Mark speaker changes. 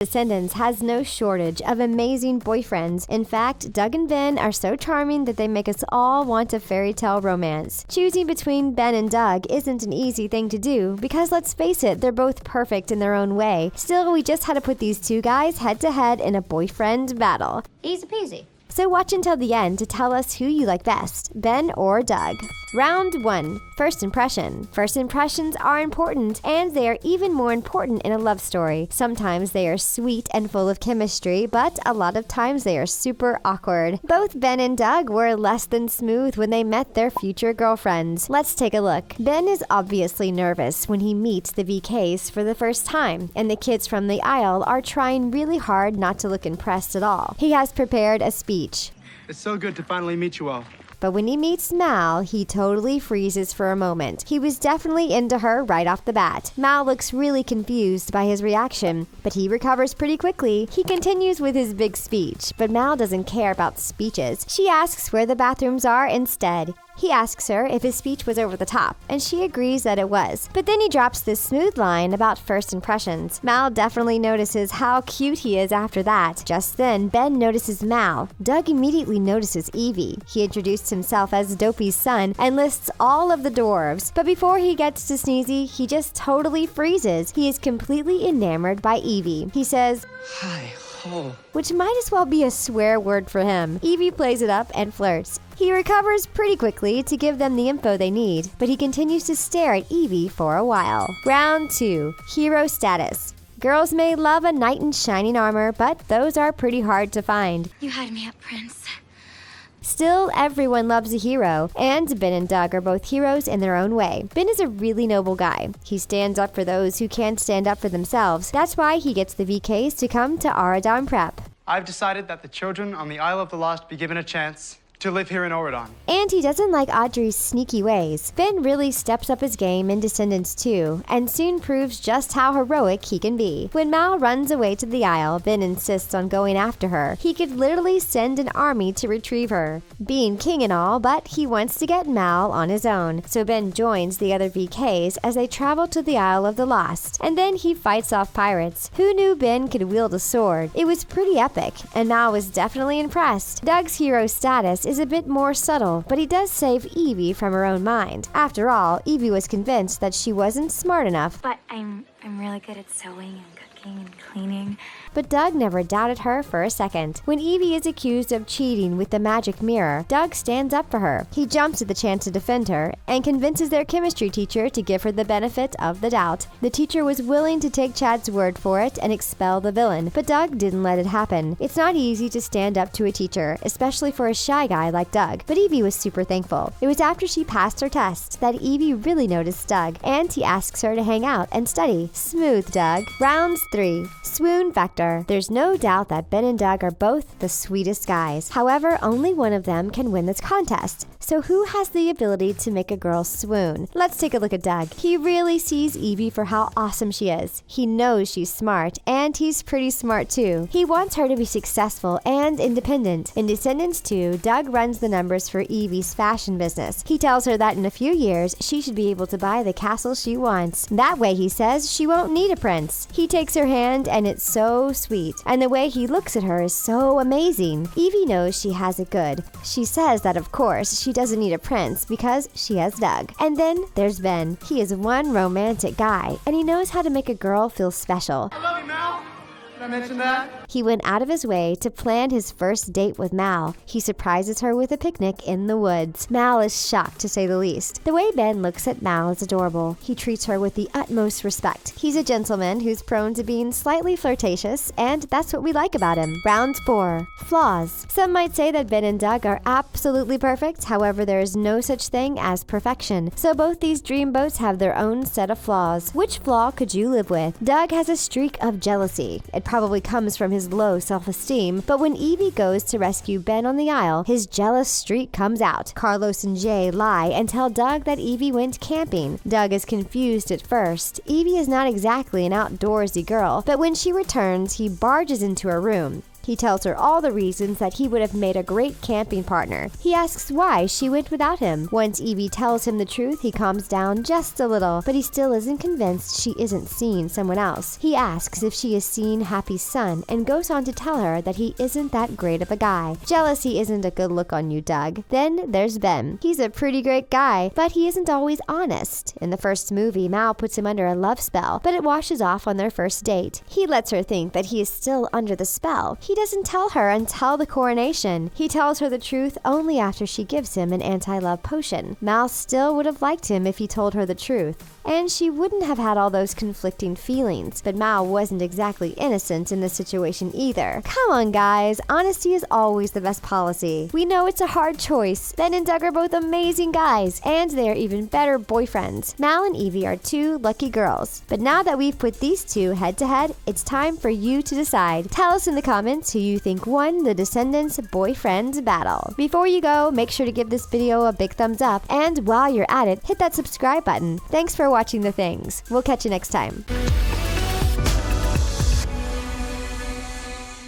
Speaker 1: Descendants has no shortage of amazing boyfriends. In fact, Doug and Ben are so charming that they make us all want a fairy tale romance. Choosing between Ben and Doug isn't an easy thing to do because, let's face it, they're both perfect in their own way. Still, we just had to put these two guys head to head in a boyfriend battle.
Speaker 2: Easy peasy.
Speaker 1: So watch until the end to tell us who you like best, Ben or Doug. Round 1. First impression. First impressions are important, and they are even more important in a love story. Sometimes they are sweet and full of chemistry, but a lot of times they are super awkward. Both Ben and Doug were less than smooth when they met their future girlfriends. Let's take a look. Ben is obviously nervous when he meets the VKs for the first time, and the kids from the aisle are trying really hard not to look impressed at all. He has prepared a speech.
Speaker 3: It's so good to finally meet you all.
Speaker 1: But when he meets Mal, he totally freezes for a moment. He was definitely into her right off the bat. Mal looks really confused by his reaction, but he recovers pretty quickly. He continues with his big speech, but Mal doesn't care about speeches. She asks where the bathrooms are instead. He asks her if his speech was over the top, and she agrees that it was. But then he drops this smooth line about first impressions. Mal definitely notices how cute he is after that. Just then, Ben notices Mal. Doug immediately notices Evie. He introduced himself as Dopey's son and lists all of the dwarves. But before he gets to Sneezy, he just totally freezes. He is completely enamored by Evie. He says,
Speaker 3: Hi, ho.
Speaker 1: Which might as well be a swear word for him. Evie plays it up and flirts. He recovers pretty quickly to give them the info they need, but he continues to stare at Evie for a while. Round 2. Hero status. Girls may love a knight in shining armor, but those are pretty hard to find.
Speaker 2: You had me at Prince.
Speaker 1: Still, everyone loves a hero, and Ben and Doug are both heroes in their own way. Ben is a really noble guy. He stands up for those who can't stand up for themselves. That's why he gets the VKs to come to Auradon Prep.
Speaker 3: I've decided that the children on the Isle of the Lost be given a chance to live here in Auradon.
Speaker 1: And he doesn't like Audrey's sneaky ways. Ben really steps up his game in Descendants 2, and soon proves just how heroic he can be. When Mal runs away to the Isle, Ben insists on going after her. He could literally send an army to retrieve her. Being king and all, but he wants to get Mal on his own. So Ben joins the other VKs as they travel to the Isle of the Lost. And then he fights off pirates. Who knew Ben could wield a sword? It was pretty epic, and Mal was definitely impressed. Doug's hero status is a bit more subtle, but he does save Evie from her own mind. After all, Evie was convinced that she wasn't smart enough.
Speaker 2: But I'm really good at sewing and cooking and cleaning.
Speaker 1: But Doug never doubted her for a second. When Evie is accused of cheating with the magic mirror, Doug stands up for her. He jumps at the chance to defend her and convinces their chemistry teacher to give her the benefit of the doubt. The teacher was willing to take Chad's word for it and expel the villain, but Doug didn't let it happen. It's not easy to stand up to a teacher, especially for a shy guy like Doug, but Evie was super thankful. It was after she passed her test that Evie really noticed Doug, and he asks her to hang out and study. Smooth, Doug. Round 3. Swoon factor. There's no doubt that Ben and Doug are both the sweetest guys. However, only one of them can win this contest. So who has the ability to make a girl swoon? Let's take a look at Doug. He really sees Evie for how awesome she is. He knows she's smart, and he's pretty smart too. He wants her to be successful and independent. In Descendants 2, Doug runs the numbers for Evie's fashion business. He tells her that in a few years, she should be able to buy the castle she wants. That way, he says, she won't need a prince. He takes her hand, and it's so sweet. And the way he looks at her is so amazing. Evie knows she has it good. She says that, of course, she doesn't need a prince because she has Doug. And then there's Ben. He is one romantic guy, and he knows how to make a girl feel special.
Speaker 3: I love you, Mal. Did I mention that?
Speaker 1: He went out of his way to plan his first date with Mal. He surprises her with a picnic in the woods. Mal is shocked, to say the least. The way Ben looks at Mal is adorable. He treats her with the utmost respect. He's a gentleman who's prone to being slightly flirtatious, and that's what we like about him. Round 4. Flaws. Some might say that Ben and Doug are absolutely perfect. However, there is no such thing as perfection. So both these dreamboats have their own set of flaws. Which flaw could you live with? Doug has a streak of jealousy. It probably comes from his low self-esteem, but when Evie goes to rescue Ben on the Isle, his jealous streak comes out. Carlos and Jay lie and tell Doug that Evie went camping. Doug is confused at first. Evie is not exactly an outdoorsy girl, but when she returns, he barges into her room. He tells her all the reasons that he would have made a great camping partner. He asks why she went without him. Once Evie tells him the truth, he calms down just a little, but he still isn't convinced she isn't seeing someone else. He asks if she is seeing Happy's son and goes on to tell her that he isn't that great of a guy. Jealousy isn't a good look on you, Doug. Then there's Ben. He's a pretty great guy, but he isn't always honest. In the first movie, Mal puts him under a love spell, but it washes off on their first date. He lets her think that he is still under the spell. He doesn't tell her until the coronation. He tells her the truth only after she gives him an anti-love potion. Mal still would have liked him if he told her the truth, and she wouldn't have had all those conflicting feelings, but Mal wasn't exactly innocent in this situation either. Come on, guys. Honesty is always the best policy. We know it's a hard choice. Ben and Doug are both amazing guys, and they are even better boyfriends. Mal and Evie are two lucky girls. But now that we've put these two head-to-head, it's time for you to decide. Tell us in the comments who you think won the Descendants boyfriend battle. Before you go, make sure to give this video a big thumbs up, and while you're at it, hit that subscribe button. Thanks for watching The Things. We'll catch you next time.